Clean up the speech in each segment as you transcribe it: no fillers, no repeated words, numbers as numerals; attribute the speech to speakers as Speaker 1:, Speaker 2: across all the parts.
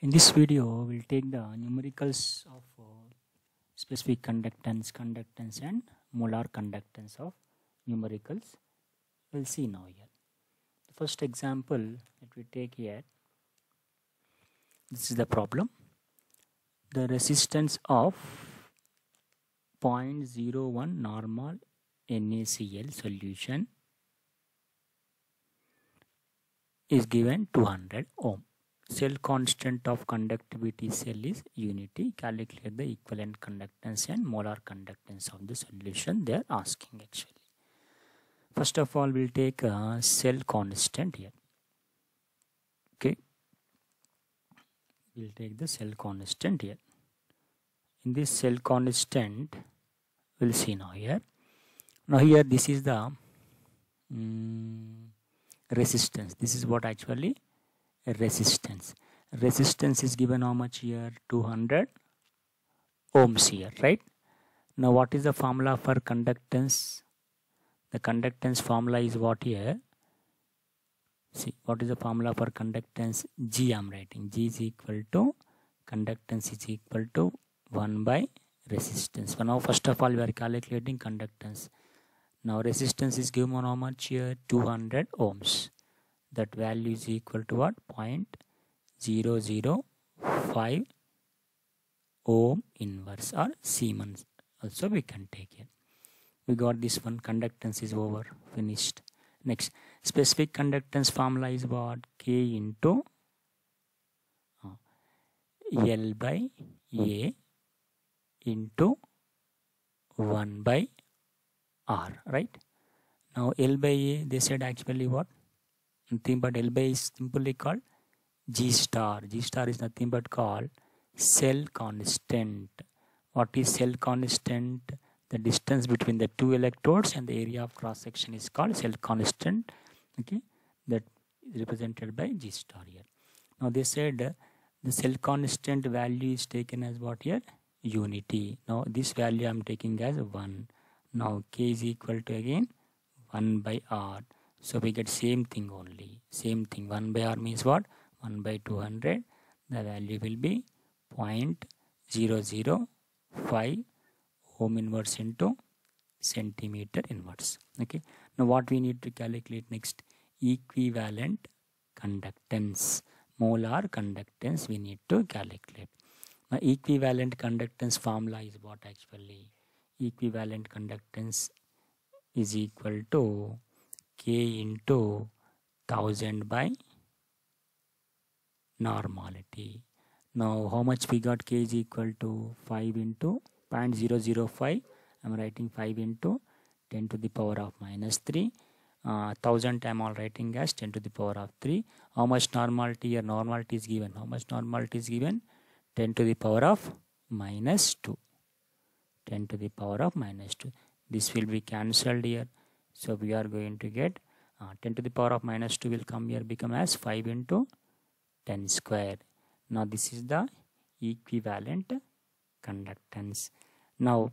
Speaker 1: In this video, we'll take the numericals of specific conductance and molar conductance of numericals. We'll see now here. The first example that we take here, this is the problem. The resistance of 0.01 normal NaCl solution is given 200 ohm. Cell constant of conductivity cell is unity. Calculate the equivalent conductance and molar conductance of the solution they are asking actually. First of all, we'll take a cell constant here. Okay. We'll take the cell constant here. In this cell constant, we'll see now here. Now here this is the resistance. This is what actually resistance. Resistance is given how much here? 200 ohms here, right? Now what is the formula for conductance? The conductance formula is what here? See, what is the formula for conductance? G I am writing. G is equal to conductance is equal to 1 by resistance. So now first of all we are calculating conductance. Now resistance is given how much here? 200 ohms. That value is equal to what? 0.005 ohm inverse or Siemens also we can take it. We got this one. Conductance is over, finished. Next, specific conductance formula is what? K into L by A into 1 by R, right? Now L by A, they said actually what? Nothing but L by A is simply called G star. G star is nothing but called cell constant. What is cell constant? The distance between the two electrodes and the area of cross section is called cell constant. Okay, that is represented by G star here. Now they said the cell constant value is taken as what here? Unity. Now this value I am taking as 1. Now K is equal to again 1 by R. So we get same thing only. Same thing. 1 by R means what? 1 by 200. The value will be 0.005 ohm inverse into centimeter inverse. Okay. Now what we need to calculate next? Equivalent conductance. Molar conductance we need to calculate. Now equivalent conductance formula is what actually? Equivalent conductance is equal to K into 1000 by normality. Now how much we got? K is equal to 5 into 0.005. I am writing 5 into 10 to the power of minus 3. 1000 I am all writing as 10 to the power of 3. How much normality here? Normality is given. How much normality is given? 10 to the power of minus 2. 10 to the power of minus 2. This will be cancelled here. So we are going to get 10 to the power of minus 2 will come here, become as 5 into 10 square. Now this is the equivalent conductance. Now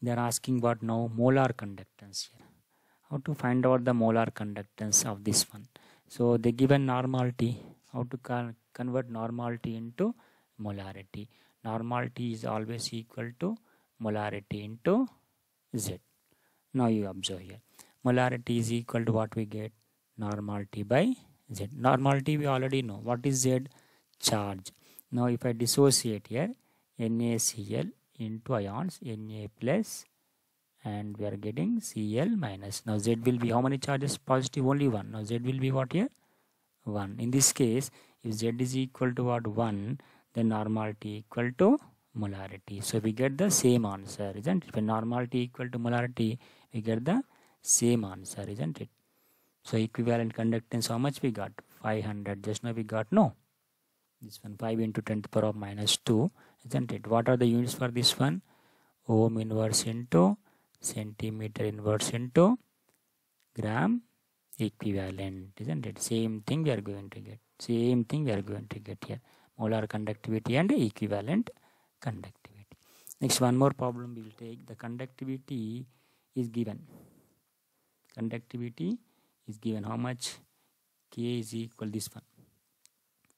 Speaker 1: they are asking what now? Molar conductance here. How to find out the molar conductance of this one? So they given normality. How to convert normality into molarity? Normality is always equal to molarity into Z. Now you observe here. Molarity is equal to what we get? Normality by Z. Normality we already know. What is Z? Charge. Now if I dissociate here, NaCl into ions, Na plus, and we are getting Cl minus. Now Z will be how many charges? Positive, only 1. Now Z will be what here? 1. In this case, if Z is equal to what? 1, then normality equal to molarity. So we get the same answer, isn't it? When normality equal to molarity, we get the same answer, isn't it? So equivalent conductance, how much we got? 500. Just now we got no. This one 5 into 10 to the power of minus 2, isn't it? What are the units for this one? Ohm inverse into centimeter inverse into gram equivalent, isn't it? Same thing we are going to get. Same thing we are going to get here. Molar conductivity and equivalent conductivity. Next, one more problem we will take. The conductivity is given. Conductivity is given how much? K is equal this one.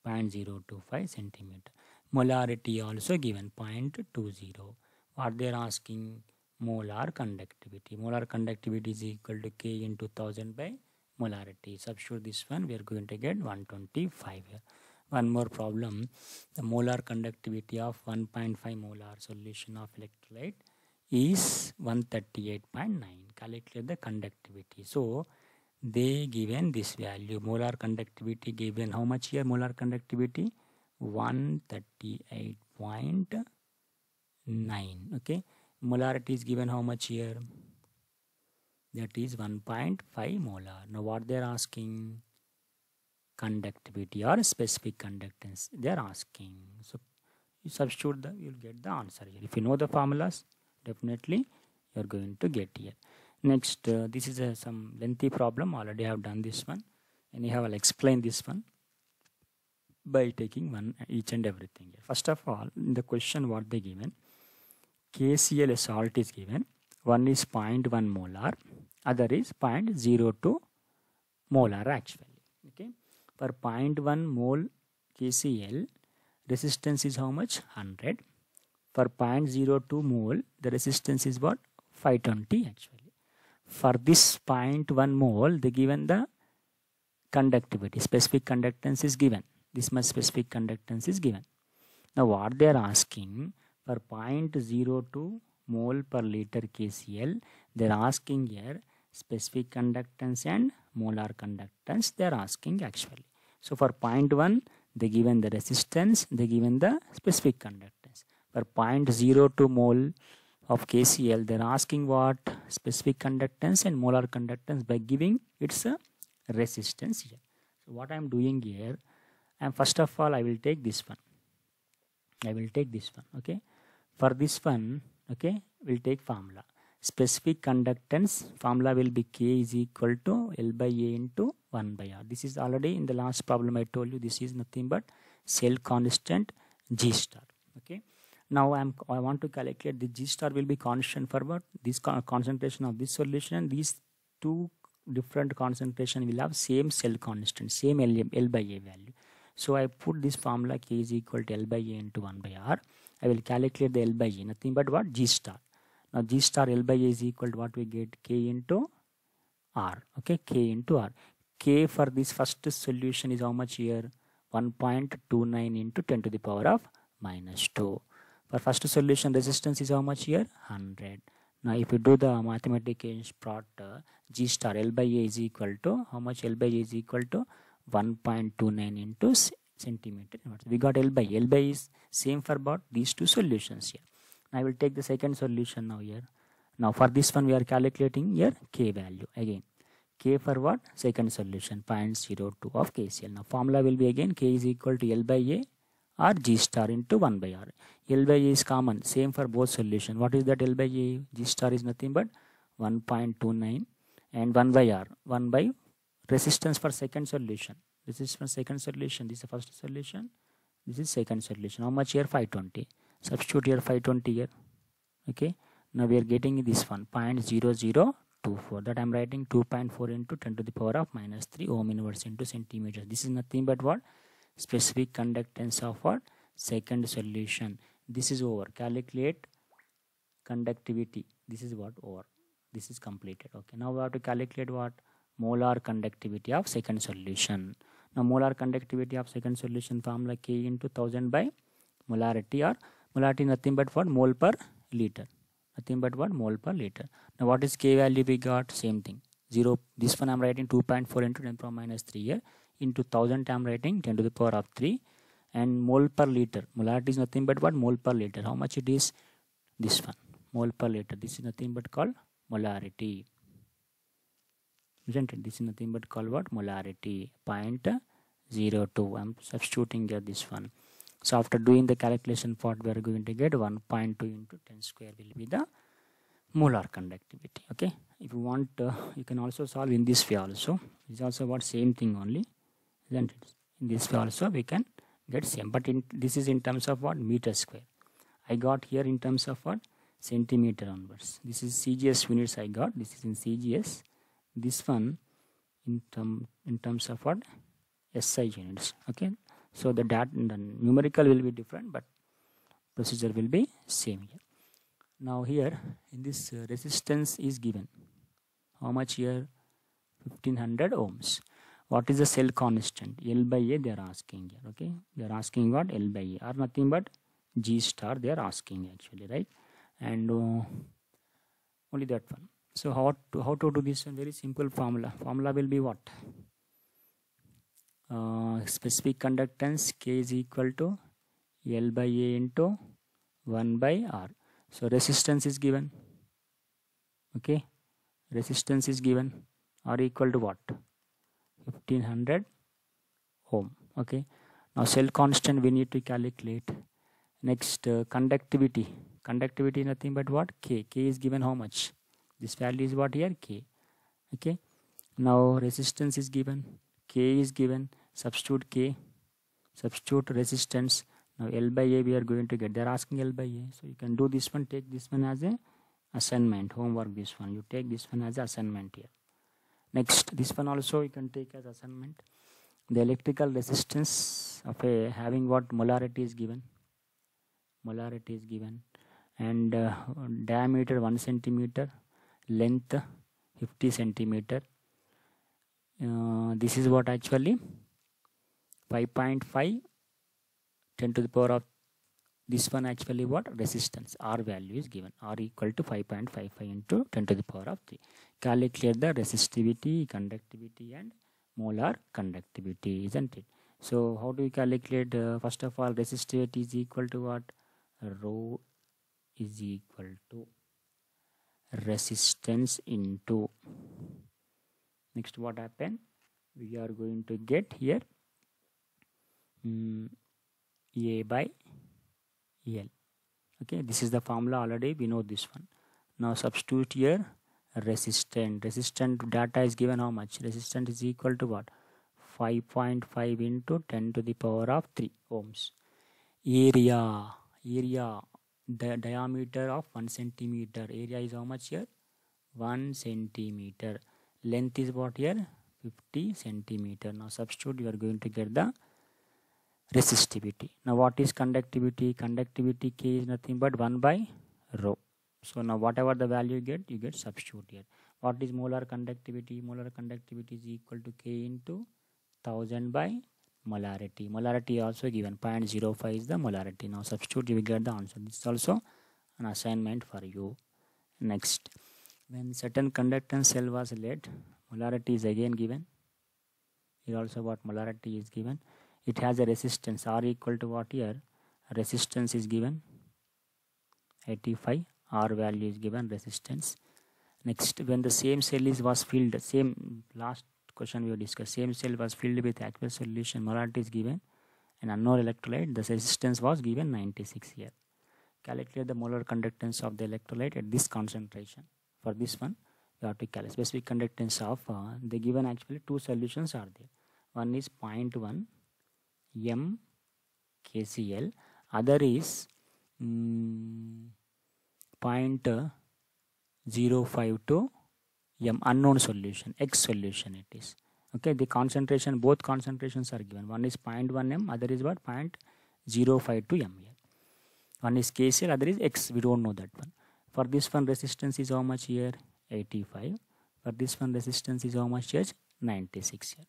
Speaker 1: 0.025 centimeter. Molarity also given 0.20. What they are asking? Molar conductivity. Molar conductivity is equal to K into 1000 by molarity. Substitute this one, we are going to get 125 here. One more problem. The molar conductivity of 1.5 molar solution of electrolyte is 138.9. Calculate the conductivity. So they given this value. Molar conductivity given how much here? Molar conductivity 138.9. Okay. Molarity is given how much here? That is 1.5 molar. Now what they are asking? Conductivity or specific conductance they are asking. So you substitute you will get the answer here. If you know the formulas, definitely you are going to get here. Next, this is some lengthy problem. Already I have done this one. Anyhow, I'll explain this one by taking one each and everything here. First of all, in the question what they given, KCl salt is given. One is 0.1 molar, other is 0.02 molar actually. Okay. For 0.1 mole KCl, resistance is how much? 100. For 0.02 mole, the resistance is what? 520 actually. For this 0.1 mole, they given the conductivity. Specific conductance is given. This much specific conductance is given. Now what they are asking, for 0.02 mole per liter KCl, they are asking here specific conductance and molar conductance they are asking actually. So for 0.1 they given the resistance, they given the specific conductance. For 0.02 mole of KCl they are asking what? Specific conductance and molar conductance by giving its resistance here. So what I am doing here, and first of all I will take this one. Okay. For this one, okay, we'll take formula. Specific conductance formula will be K is equal to L by A into 1 by R. This is already in the last problem I told you. This is nothing but cell constant G star. Okay. Now I want to calculate the G star will be constant for what? This concentration of this solution. These two different concentration will have same cell constant, same L by A value. So I put this formula K is equal to L by A into 1 by R. I will calculate the L by A, nothing but what? G star. Now G star L by A is equal to what we get? K into R. Okay, K into R. K for this first solution is how much here? 1.29 into 10 to the power of minus 2. For first solution resistance is how much here? 100. Now if you do the mathematical plot, G star L by A is equal to how much? L by A is equal to 1.29 into centimeter. We got L by A. L by A is same for about these two solutions here. Now I will take the second solution now here. Now for this one we are calculating here K value again. K for what? Second solution 0.02 of KCl. Now formula will be again K is equal to L by A or G star into 1 by R. L by A is common, same for both solutions. What is that L by A? G star is nothing but 1.29 and 1 by R. 1 by resistance for second solution. This is for second solution. This is the first solution. This is second solution. How much here? 520. Substitute here 520 here. Okay. Now we are getting this one 0.0024. That I am writing 2.4 into 10 to the power of minus 3 ohm inverse into centimeters. This is nothing but what? Specific conductance of what? Second solution. This is over. Calculate conductivity. This is what? Over. This is completed. Okay. Now we have to calculate what? Molar conductivity of second solution. Now molar conductivity of second solution formula K into 1000 by molarity, or molarity nothing but what? Mole per liter. Nothing but what? Mole per liter. Now what is K value we got? Same thing. 0. This one I am writing 2.4 into 10 to the power minus 3 here. Into 1000 I am writing 10 to the power of 3. And mole per liter. Molarity is nothing but what? Mole per liter. How much it is? This one. Mole per liter. This is nothing but called molarity. Isn't it? This is nothing but called what? Molarity. 0.02. I am substituting here this one. So after doing the calculation part, we are going to get 1.2 into 10 square will be the molar conductivity. Okay. If you want, you can also solve in this way also. It's also what? Same thing only. Isn't it? In this way also we can get same. But this is in terms of what? Meter square. I got here in terms of what? Centimeter onwards. This is CGS units I got. This is in CGS. This one in terms of what? SI units. Okay. So the numerical will be different, but procedure will be same here. Now here in this resistance is given. How much here? 1500 ohms. What is the cell constant? L by A they are asking here. Okay, they are asking what? L by A, or nothing but G star they are asking actually, right? And only that one. So how to do this one? Very simple formula. Formula will be what? Specific conductance K is equal to L by A into 1 by R. So resistance is given. Okay, resistance is given, or equal to what? 1500 ohm. Okay, now cell constant we need to calculate. Next conductivity. Conductivity nothing but what? K. K is given how much? This value is what here? K. Okay, now resistance is given, K is given, substitute K, substitute resistance. Now L by A we are going to get. They are asking L by A, so you can do this one. Take this one as a assignment, homework. This one you take this one as assignment here. Next, this one also you can take as assignment. The electrical resistance of a having what? Molarity is given. Molarity is given, and diameter 1 centimeter, length 50 centimeter. This is what actually 5.5 10 to the power of this one actually what? Resistance. R value is given. R equal to 5.55 into 10 to the power of 3. Calculate the resistivity, conductivity and molar conductivity, isn't it? So how do we calculate? First of all, resistivity is equal to what? Rho is equal to resistance into, next what happened? We are going to get here A by L. Okay, this is the formula already, we know this one. Now substitute here resistant. Resistant data is given how much? Resistant is equal to what? 5.5 into 10 to the power of 3 ohms. Area, the diameter of 1 centimeter. Area is how much here? 1 centimeter. Length is what here? 50 centimeter. Now substitute, you are going to get the resistivity. Now what is conductivity? Conductivity K is nothing but 1 by rho. So now whatever the value you get substitute here. What is molar conductivity? Molar conductivity is equal to K into 1000 by molarity. Molarity also given, 0.05 is the molarity. Now substitute, you will get the answer. This is also an assignment for you. Next, when certain conductance cell was laid, molarity is again given. Here also what? Molarity is given. It has a resistance R equal to what here? Resistance is given 85. R value is given, resistance. Next, when the same cell was filled, same last question we have discussed, same cell was filled with aqueous solution, molarity is given, and unknown electrolyte, the resistance was given 96 here. Calculate the molar conductance of the electrolyte at this concentration. For this one, you have to calculate specific conductance of the given actually two solutions are there. One is 0.1 M KCl, other is 0.052 M unknown solution, X solution it is. Okay, the concentration, both concentrations are given. One is 0.1 M, other is what? 0.052 M here. One is KCl, other is X, we don't know that one. For this one resistance is how much here? 85. For this one resistance is how much here? 96 here.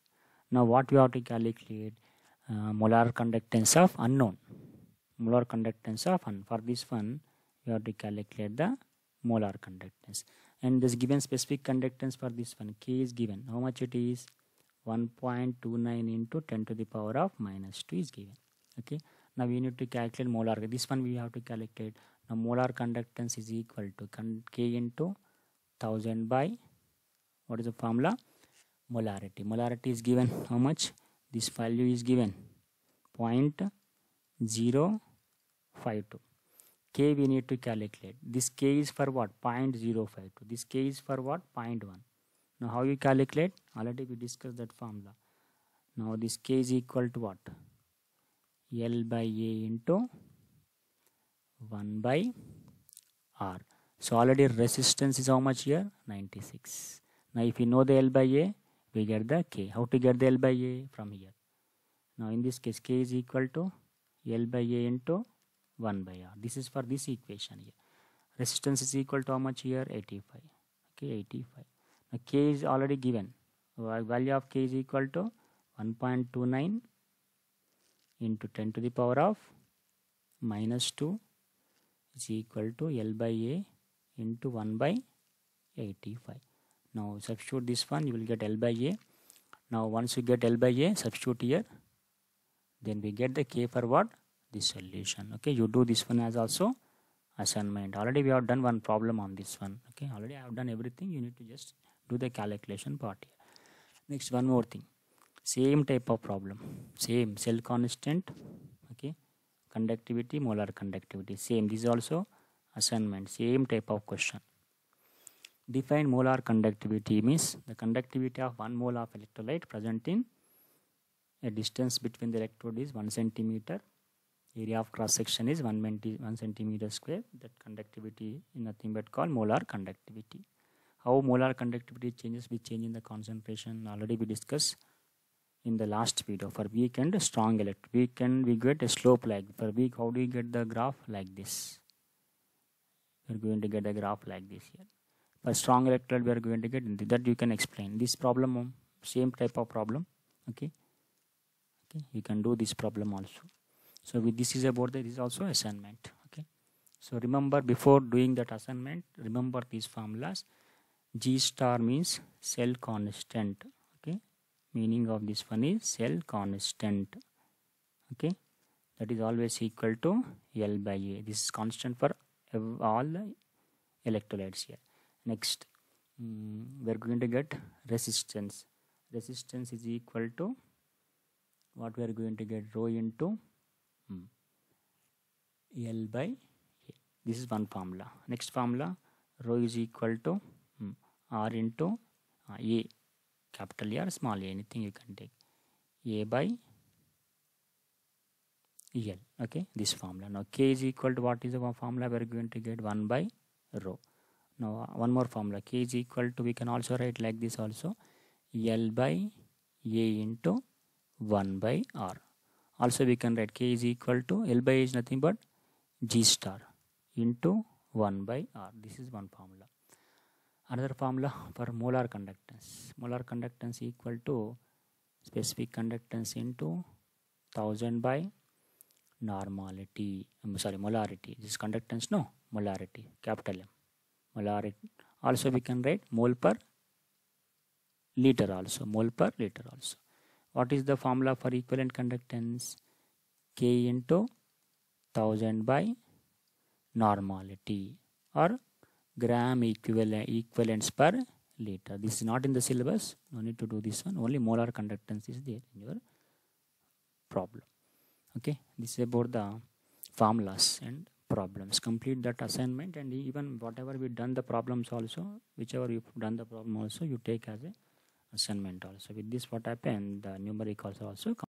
Speaker 1: Now what we have to calculate? Molar conductance of unknown. Molar conductance of unknown. For this one, you have to calculate the molar conductance. And this given specific conductance for this one, K is given. How much it is? 1.29 into 10 to the power of -2 is given. Okay. Now we need to calculate molar. This one we have to calculate. Now molar conductance is equal to K into 1000 by, what is the formula? Molarity. Molarity is given how much? This value is given 0.052. K we need to calculate. This K is for what? 0.052. This K is for what? 0.1. Now how you calculate? Already we discussed that formula. Now this K is equal to what? L by A into 1 by R. So already resistance is how much here? 96. Now if you know the L by A, we get the K. How to get the L by A? From here. Now in this case, K is equal to L by A into 1 by R. This is for this equation here. Resistance is equal to how much here? 85. Okay, 85. Now K is already given. Value of K is equal to 1.29 into 10 to the power of minus 2 is equal to L by A into 1 by 85. Now substitute this one, you will get L by A. Now once you get L by A, substitute here. Then we get the K for what? This solution. Okay, you do this one as also assignment. Already we have done one problem on this one. Okay, already I have done everything. You need to just do the calculation part here. Next, one more thing. Same type of problem. Same cell constant. Okay, conductivity, molar conductivity. Same. This is also assignment. Same type of question. Define molar conductivity means the conductivity of 1 mole of electrolyte present in a distance between the electrode is 1 centimeter. Area of cross section is 1 centimeter square. That conductivity is nothing but called molar conductivity. How molar conductivity changes? We change in the concentration. Already we discussed in the last video. For weak and strong electrode, we get a slope like for weak. How do we get the graph like this? We are going to get a graph like this here. For strong electrode, we are going to get that. You can explain this problem. Same type of problem. Okay. You can do this problem also. So with this is about this is also assignment. Okay. So remember, before doing that assignment, remember these formulas. G star means cell constant. Okay. Meaning of this one is cell constant. Okay. That is always equal to L by A. This is constant for all the electrolytes here. Next, we are going to get resistance. Resistance is equal to what we are going to get? Rho into L by A. This is one formula. Next formula, rho is equal to R into A, capital A or small a, anything you can take. A by L. Okay, this formula. Now K is equal to what is the formula? We are going to get 1 by rho. Now one more formula. K is equal to, we can also write like this also. L by A into 1 by R. Also we can write K is equal to, L by A is nothing but G star into 1 by R. This is one formula. Another formula for molar conductance. Molar conductance equal to specific conductance into 1000 by normality. Molarity. This is conductance, no, molarity, capital M. Molarity. Also we can write mole per liter also, mole per liter also. What is the formula for equivalent conductance? K into 1000 by normality or gram equivalents per liter. This is not in the syllabus. No need to do this one. Only molar conductance is there in your problem. Okay. This is about the formulas and problems. Complete that assignment, and even whatever we done the problems also, whichever you've done the problem also, you take as a assignment also. With this what happened, the numeric also